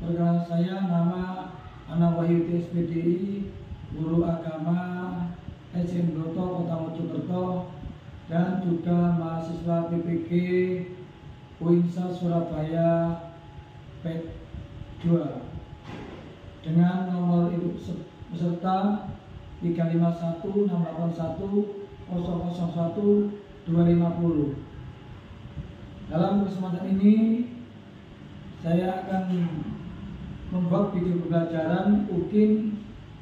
Perkenalkan saya nama Anak Wahyu SPDI, guru agama SDN Broto Kota Mojokerto, dan juga mahasiswa PPG UINSA Surabaya PET 2 dengan nomor induk peserta 351681001 Dalam kesempatan ini saya akan membuat video pembelajaran UKIN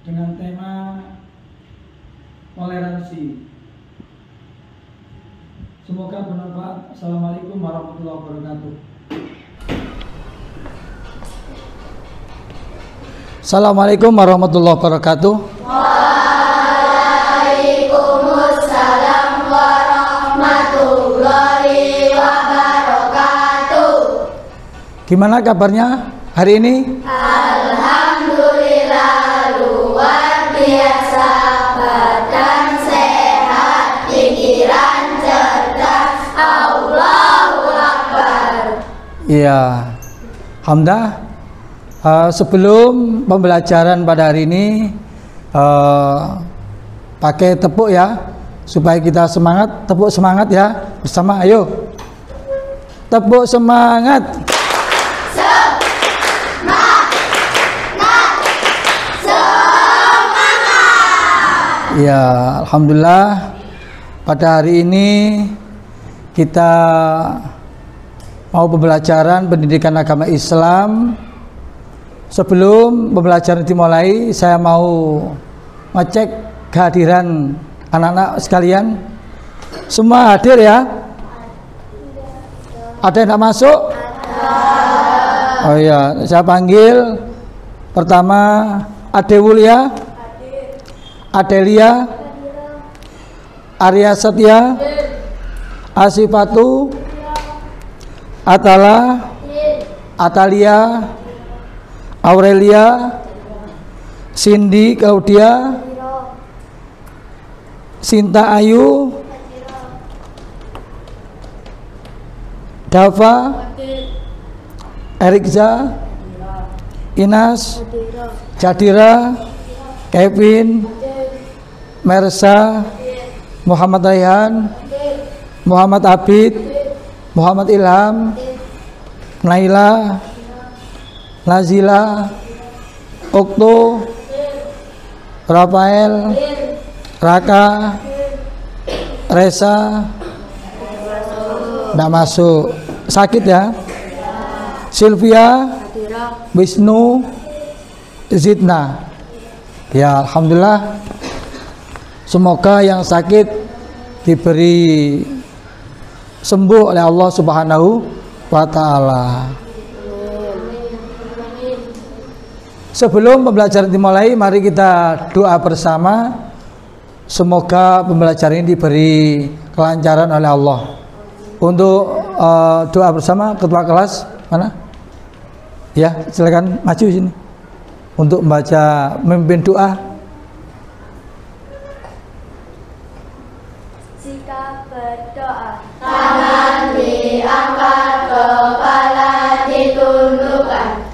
dengan tema toleransi. Semoga bermanfaat. Assalamualaikum warahmatullahi wabarakatuh. Assalamualaikum warahmatullahi wabarakatuh. Waalaikumsalam warahmatullahi wabarakatuh. Gimana kabarnya hari ini? Alhamdulillah luar biasa, badan sehat, pikiran cerdas, Allahu Akbar. Iya, alhamdulillah. Sebelum pembelajaran pada hari ini, pakai tepuk ya, supaya kita semangat. Tepuk semangat ya, bersama. Ayo, tepuk semangat. Ya, alhamdulillah pada hari ini kita mau pembelajaran pendidikan agama Islam. Sebelum pembelajaran dimulai, saya mau ngecek kehadiran anak-anak sekalian. Semua hadir ya? Ada yang tidak masuk? Oh iya, saya panggil pertama Adewulia, Adelia, Arya Setia, Asifatu, Atala, Atalia, Aurelia, Cindy, Claudia, Sinta Ayu, Dava, Erikza, Inas, Jadira, Kevin, Mersa, Muhammad Raihan, Muhammad Abid, Muhammad Ilham, Naila, Nazila, Okto, Rafael, Raka, Resa. Tidak masuk. Sakit ya? Sylvia, Wisnu, Zidna. Ya, alhamdulillah. Semoga yang sakit diberi sembuh oleh Allah Subhanahu wa Ta'ala. Sebelum pembelajaran dimulai, mari kita doa bersama. Semoga pembelajaran ini diberi kelancaran oleh Allah. Untuk doa bersama, ketua kelas mana? Ya, silakan maju sini untuk membaca memimpin doa. Jika berdoa, tangan diangkat, kepala ditundukkan.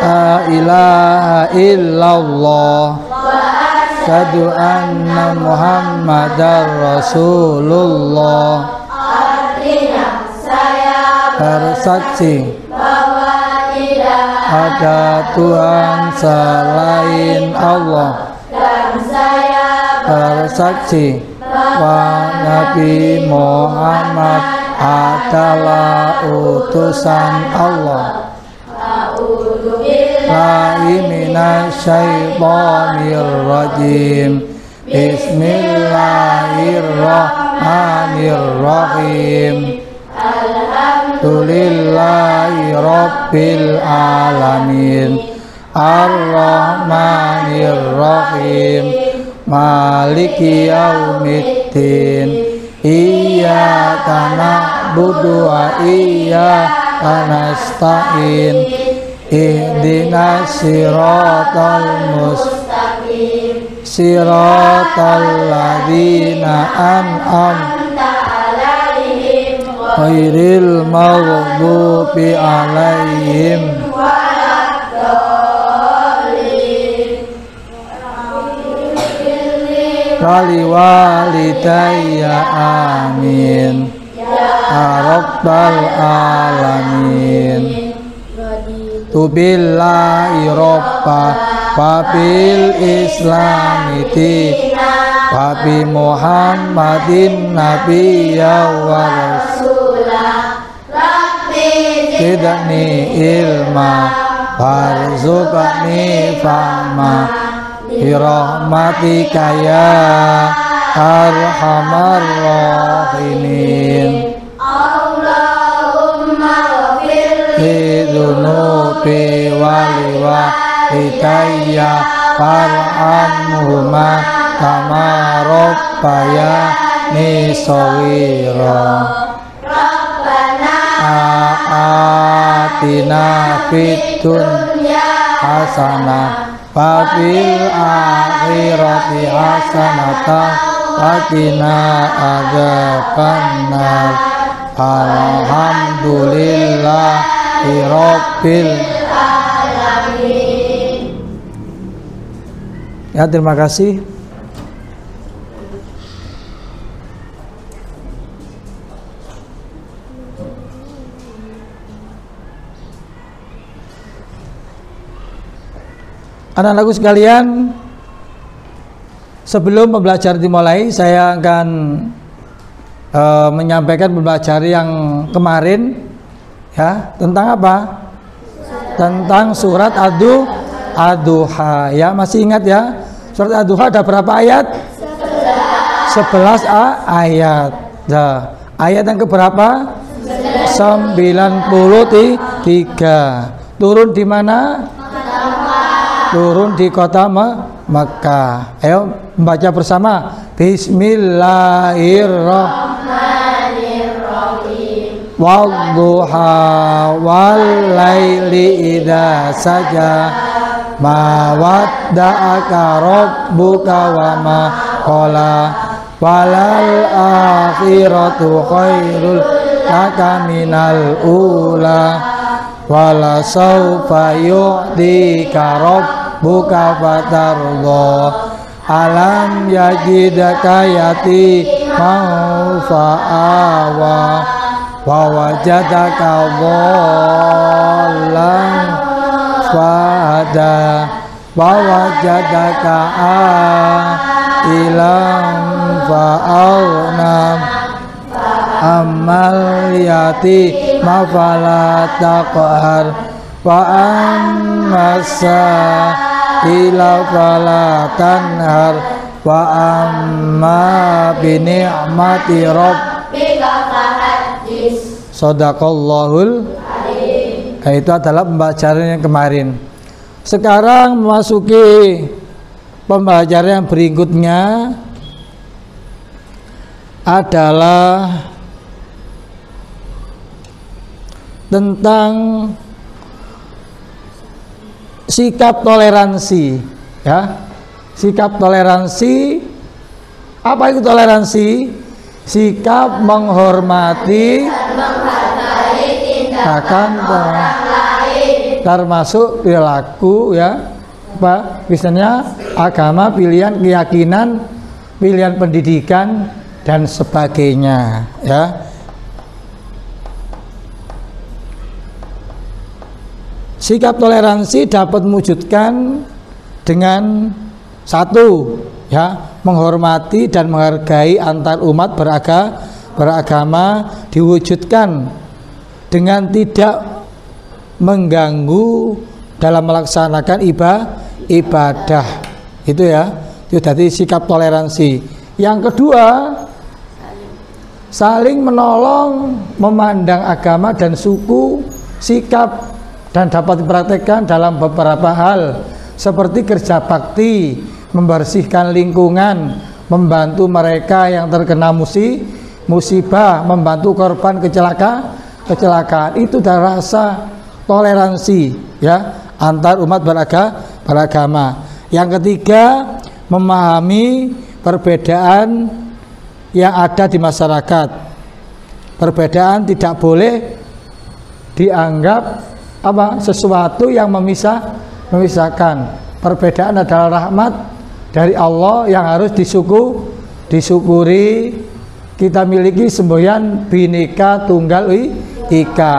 La ilaha illallah wa asyhadu anna Muhammadar Rasulullah. Artinya saya bersaksi bahwa tidak ada Tuhan selain Allah, dan saya bersaksi bahwa Nabi Muhammad adalah utusan Allah. Minasyaitonirrajim. Bismillahirrahmanirrahim. Alhamdulillahi rabbil alamin. Ar-Rahmanir-Rahim. Maliki yaumiddin. Iyyaka na'budu wa iyyaka nasta'in. Ihdinas siratal mustaqim, siratal ladzina an'amta alaihim ghairil maghdubi alaihim wali walidayya amin ya rabbal alamin. Tubillahi robba wabil islami wa bi muhammadin nabiyya wa rasulah zidni ilma warzuqni fahma birahmatika ya arhamar rahimin. Allahumma ghfir lidunubi wali walidayya warhamhuma kama rabbayani shaghira. Rabbana atina fid dunya hasanah wa fil akhirati hasanatan wa qina adzabannar. Alhamdulillahi rabbil alamin. Ya, terima kasih. Anak-anakku sekalian, sebelum pembelajaran dimulai, saya akan menyampaikan pembelajaran yang kemarin, ya, tentang apa? Tentang surat Ad-Duha. Ya, masih ingat ya? Surat Ad-Duha ada berapa ayat? 11 ayat. Nah, ayat yang keberapa? 93. Turun di mana? Turun di kota Makkah. Ayo membaca bersama. Bismillahirrahmanirrahim. Wadduha wal laili idza saja ma wadda'aka rabbuka wa ma qala walal akhiratu khairul laka minal ula wala sawfa yu'tika rabbuka fatarda alam yajidaka yatiman fa'awa wa wajadaka dhallan fahada wa wajadaka ilam fa'awna amal yatima fala taqhar wa ammasa ila fala tanhar wa amma bi ni'mati rabbika fahaddits. Shadaqallahul alim. Itu adalah pembelajaran yang kemarin. Sekarang memasuki pembelajaran yang berikutnya adalah tentang sikap toleransi, ya. Sikap toleransi, apa itu toleransi? Sikap menghormati tindakan orang lain, termasuk perilaku, ya, apa, misalnya agama, pilihan keyakinan, pilihan pendidikan dan sebagainya, ya. Sikap toleransi dapat mewujudkan dengan satu, ya, menghormati dan menghargai antar umat beragama, diwujudkan dengan tidak mengganggu dalam melaksanakan ibadah. Itu, ya, itu dari sikap toleransi. Yang kedua, saling menolong, memandang agama dan suku, sikap dan dapat dipraktekkan dalam beberapa hal seperti kerja bakti, membersihkan lingkungan, membantu mereka yang terkena musibah, membantu korban kecelakaan. Itu adalah rasa toleransi, ya, antar umat beragama. Yang ketiga, memahami perbedaan yang ada di masyarakat. Perbedaan tidak boleh dianggap sesuatu yang memisahkan. Perbedaan adalah rahmat dari Allah yang harus disyukuri. Kita miliki semboyan Bhinneka Tunggal Ika.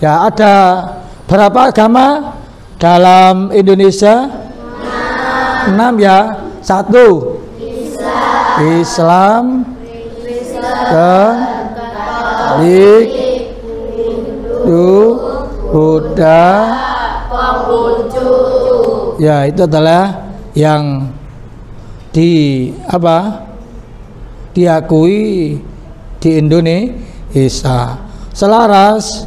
Ya, ada berapa agama dalam Indonesia? 6 ya. 1 Islam, Katolik, Buddha. Ya, itu adalah yang diakui di Indonesia. Selaras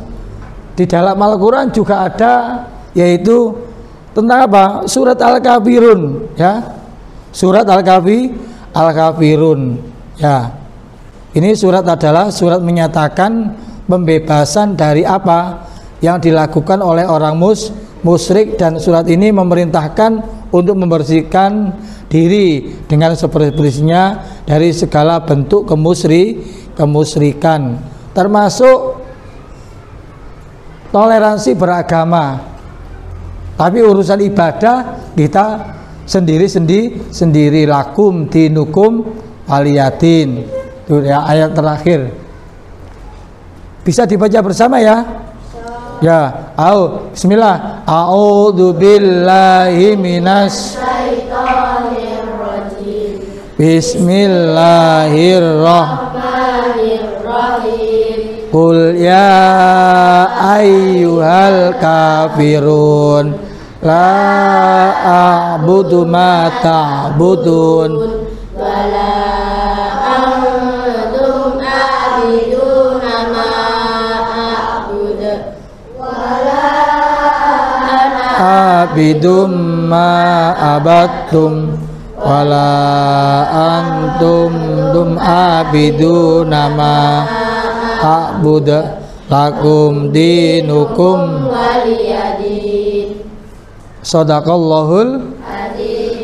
di dalam Al-Quran juga ada, yaitu tentang surat Al-Kafirun ya. Surat Al-Kafirun ya. Ini surat adalah surat menyatakan pembebasan dari apa yang dilakukan oleh orang musyrik, dan surat ini memerintahkan untuk membersihkan diri dengan sebersih-bersihnya dari segala bentuk kemusyrikan, termasuk toleransi beragama. Tapi urusan ibadah kita sendiri. Lakum dinukum waliyatin. Itu ya, ayat terakhir. Bisa dibaca bersama ya? Ya, bismillah. A'udzu billahi minas syaitonir rajim. Bismillahirrahmanirrahim. Qul ya ayyuhal kafirun la a'budu ma ta'budun wala antum a'biduna ma a'budu wala ana abidum ma abattum wala antum abiduna ma a'budu lakum dinukum waliyadin. Shadaqallahul.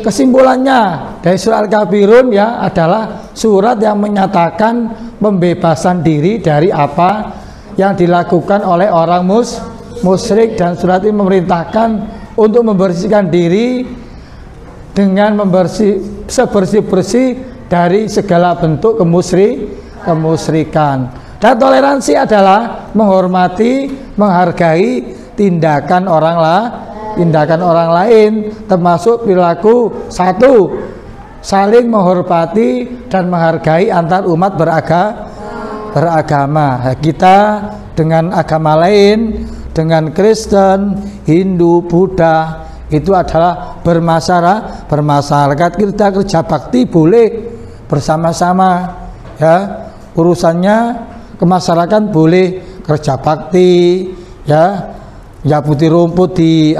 Kesimpulannya dari surat Al-Kafirun ya adalah surat yang menyatakan pembebasan diri dari apa yang dilakukan oleh orang musyrik, dan surat ini memerintahkan untuk membersihkan diri dengan sebersih-bersih dari segala bentuk kemusyrikan. Dan toleransi adalah menghormati, menghargai tindakan orang lain, termasuk perilaku 1 saling menghormati dan menghargai antar umat beragama. Kita dengan agama lain, dengan Kristen, Hindu, Buddha, itu adalah bermasyarakat. Kita kerja bakti boleh bersama-sama ya. Urusannya ke masyarakat boleh kerja bakti ya, nyabuti rumput di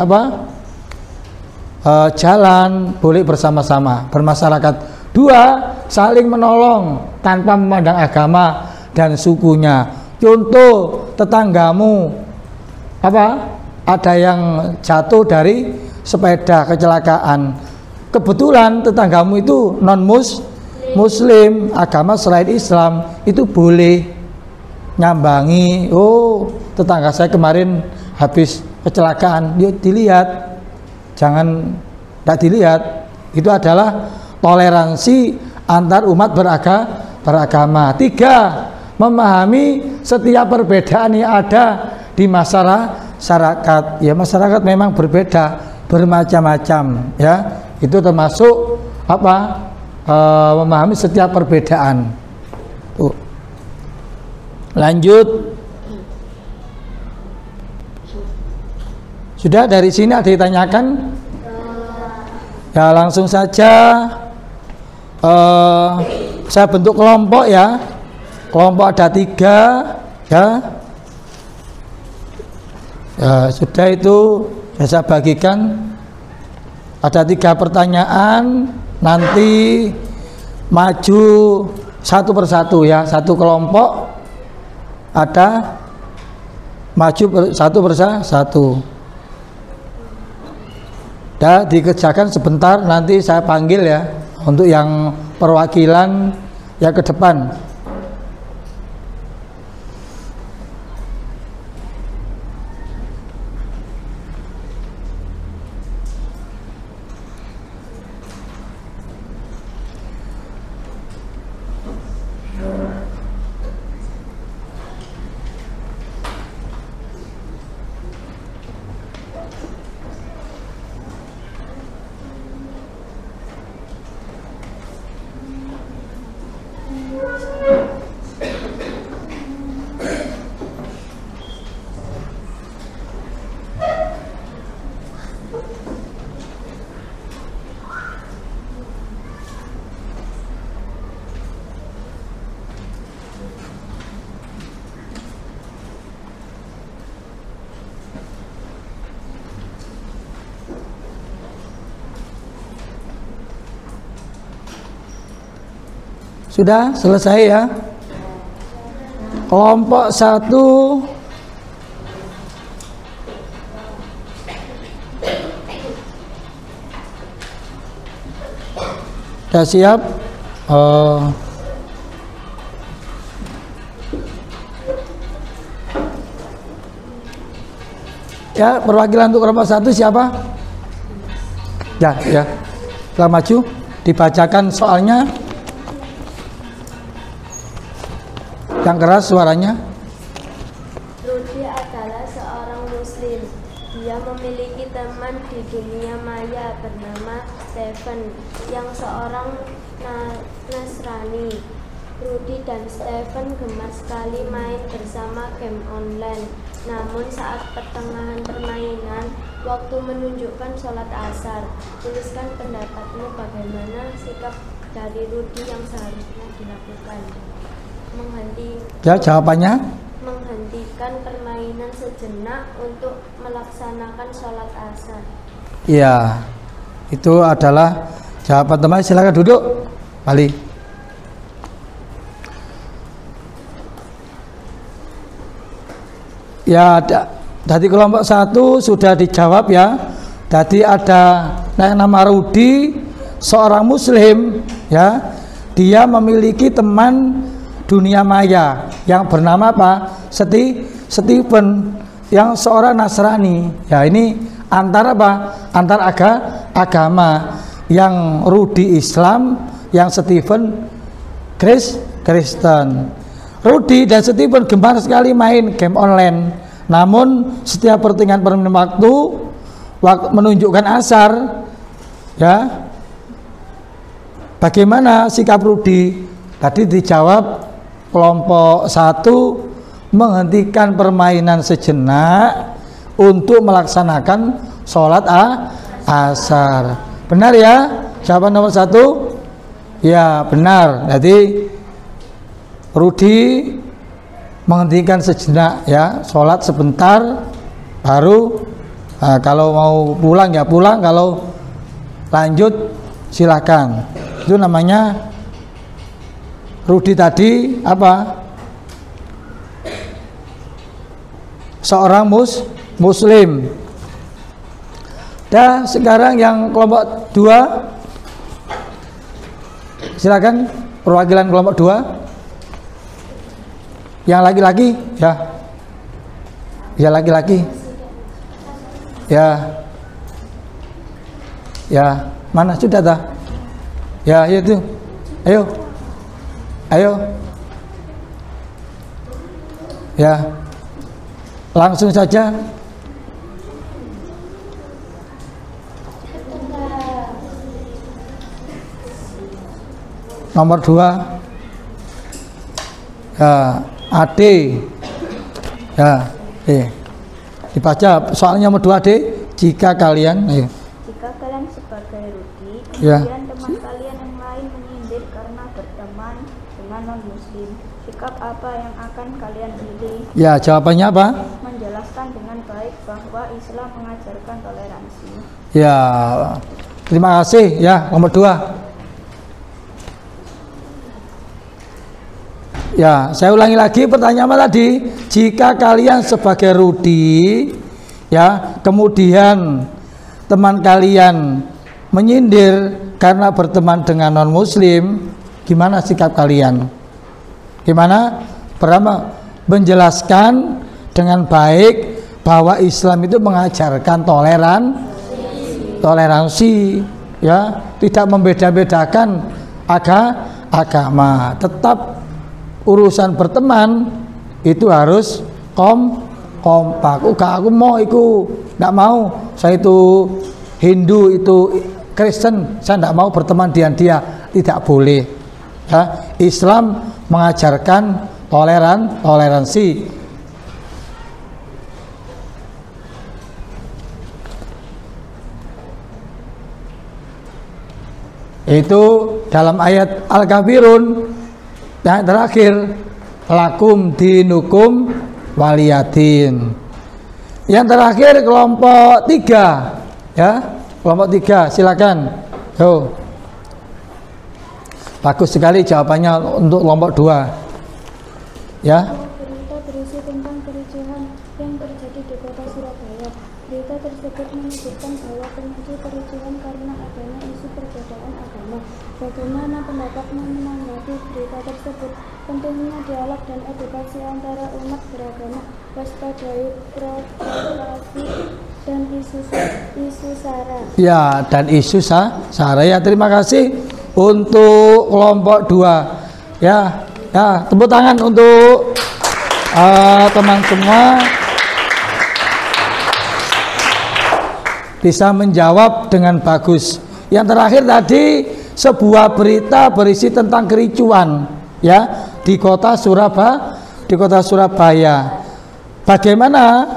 jalan boleh bersama-sama bermasyarakat. 2 saling menolong tanpa memandang agama dan sukunya. Contoh, tetanggamu ada yang jatuh dari sepeda kecelakaan, kebetulan tetanggamu itu non muslim, agama selain Islam, itu boleh nyambangi. Oh, tetangga saya kemarin habis kecelakaan, yuk dilihat, jangan tidak dilihat. Itu adalah toleransi antar umat beragama. 3 memahami setiap perbedaan yang ada di masyarakat. Ya, masyarakat memang berbeda, bermacam-macam ya. Itu termasuk memahami setiap perbedaan. Tuh. Lanjut. Sudah, dari sini ada ditanyakan? Ya, langsung saja. Saya bentuk kelompok ya. Kelompok ada 3 ya. Ya, sudah, itu saya bagikan. Ada 3 pertanyaan. Nanti maju satu persatu ya, satu kelompok ada maju satu persatu. Dan dikerjakan sebentar, nanti saya panggil ya untuk yang perwakilan yang ke depan. Sudah selesai ya. Kelompok 1 sudah siap. Ya, perwakilan untuk kelompok 1 siapa? Ya, ya. Setelah maju, dibacakan soalnya. Yang keras suaranya. Rudy adalah seorang muslim. Dia memiliki teman di dunia maya bernama Stephen yang seorang Nasrani. Rudy dan Stephen gemar sekali main bersama game online. Namun saat pertengahan permainan, waktu menunjukkan sholat asar. Tuliskan pendapatmu bagaimana sikap dari Rudy yang seharusnya dilakukan. Ya, jawabannya? Menghentikan permainan sejenak untuk melaksanakan sholat asar. Iya, itu adalah jawaban teman. Silakan duduk, Ali. Ya, dari kelompok 1 sudah dijawab ya. Tadi ada nama Rudy, seorang muslim ya. Dia memiliki teman dunia maya yang bernama apa? Stephen yang seorang Nasrani. Ya, ini antara apa? Antara agama. Yang Rudy Islam, yang Stephen Kristen. Rudy dan Stephen gemar sekali main game online. Namun setiap pertengahan waktu menunjukkan asar, ya. Bagaimana sikap Rudy? Tadi dijawab kelompok 1 menghentikan permainan sejenak untuk melaksanakan sholat asar. Benar ya? Jawaban nomor 1? Ya, benar. Jadi Rudy menghentikan sejenak ya, sholat sebentar, baru kalau mau pulang ya pulang, kalau lanjut silakan. Itu namanya Rudy tadi apa? Seorang muslim. Dan sekarang yang kelompok 2, silakan perwakilan kelompok 2. Yang laki-laki ya. Ya, laki-laki. Ya. Ya, mana sudah dah? Ya, itu. Ayo. Ayo. Ya. Langsung saja. Nomor 2. Ya, Ade. Ya, dibaca soalnya nomor 2 Ade. Jika kalian, ayo. Jika kalian sebagai Rudy, Ya. kemudian teman kalian yang lain menyindir karena berteman dengan non-muslim, sikap apa yang akan kalian pilih? Ya, jawabannya apa? Menjelaskan dengan baik bahwa Islam mengajarkan toleransi. Ya, terima kasih ya, nomor 2. Ya, saya ulangi lagi pertanyaan tadi. Jika kalian sebagai Rudy ya, kemudian teman kalian menyindir karena berteman dengan non muslim, gimana sikap kalian? Gimana? Pertama, menjelaskan dengan baik bahwa Islam itu mengajarkan toleransi ya, tidak membeda-bedakan agama. Tetap urusan berteman itu harus kompak. Aku mau iku, nggak mau. Saya itu Hindu, itu Kristen, saya nggak mau berteman dengan dia. Tidak boleh. Ya, Islam mengajarkan toleransi. Itu dalam ayat Al-Kafirun yang terakhir, lakum dinukum waliyadin. Yang terakhir kelompok 3 ya, kelompok 3 silakan. Yo. Bagus sekali jawabannya untuk kelompok 2. Ya. Berita berisi tentang kericuhan yang terjadi di kota Surabaya. Berita tersebut menyebutkan bahwa pemicu kericuhan karena adanya isu perbedaan agama. Bagaimana pendapatmu menanggapi berita tersebut? Pentingnya dialog dan edukasi antara umat beragama, waspadai provokasi dan isu sara. Ya, dan isu sara. Ya, terima kasih untuk kelompok 2. Ya, tepuk tangan untuk teman semua bisa menjawab dengan bagus. Yang terakhir tadi sebuah berita berisi tentang kericuan, ya, di kota Surabaya. Bagaimana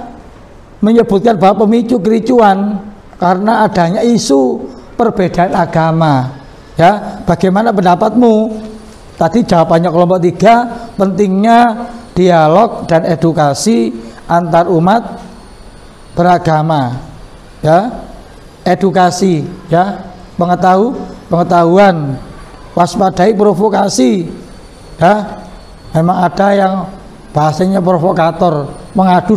menyebutkan bahwa pemicu kericuan karena adanya isu perbedaan agama. Ya, bagaimana pendapatmu? Tadi jawabannya kelompok 3, pentingnya dialog dan edukasi antar umat beragama. Ya, edukasi, ya, pengetahuan, waspadai provokasi. Ya, memang ada yang bahasanya provokator, mengadu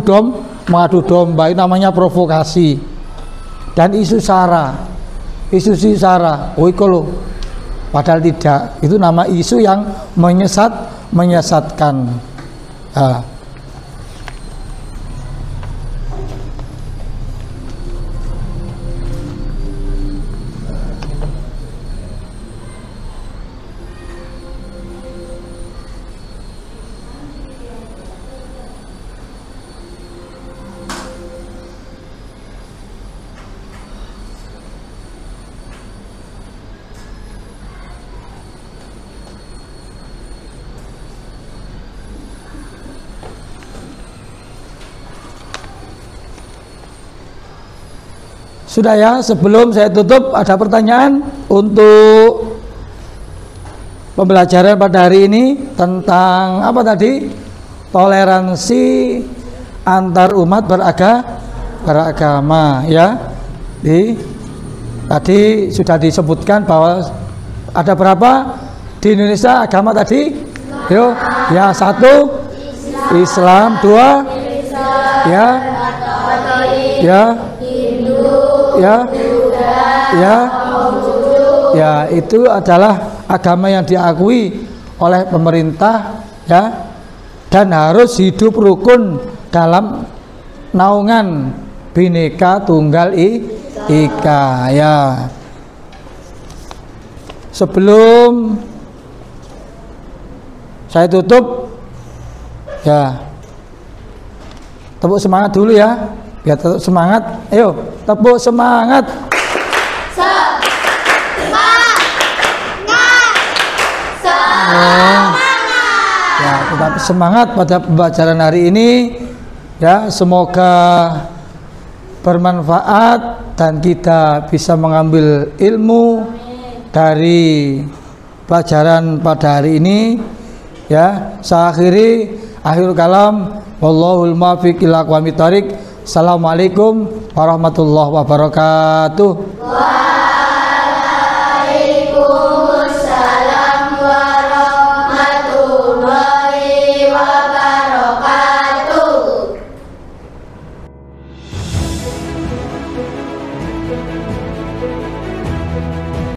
domba, itu namanya provokasi. Dan isu sara, oh itu loh, padahal tidak, itu nama isu yang menyesatkan. Sudah ya, sebelum saya tutup ada pertanyaan untuk pembelajaran pada hari ini tentang apa tadi? Toleransi antar umat beragama, ya. Tadi sudah disebutkan bahwa ada berapa di Indonesia agama tadi? Yo, ya, 1 Islam, 2 ya, itu adalah agama yang diakui oleh pemerintah, ya, dan harus hidup rukun dalam naungan Bhinneka Tunggal Ika, ya. Sebelum saya tutup, ya, tepuk semangat dulu ya, biar tetap semangat. Ayo, tepuk semangat. Ya, tetap semangat pada pembelajaran hari ini, ya. Semoga bermanfaat dan kita bisa mengambil ilmu dari pelajaran pada hari ini, ya. Saya akhiri, akhirul kalam, wallahul muwaffiq ila aqwamit thoriq. Assalamualaikum warahmatullahi wabarakatuh.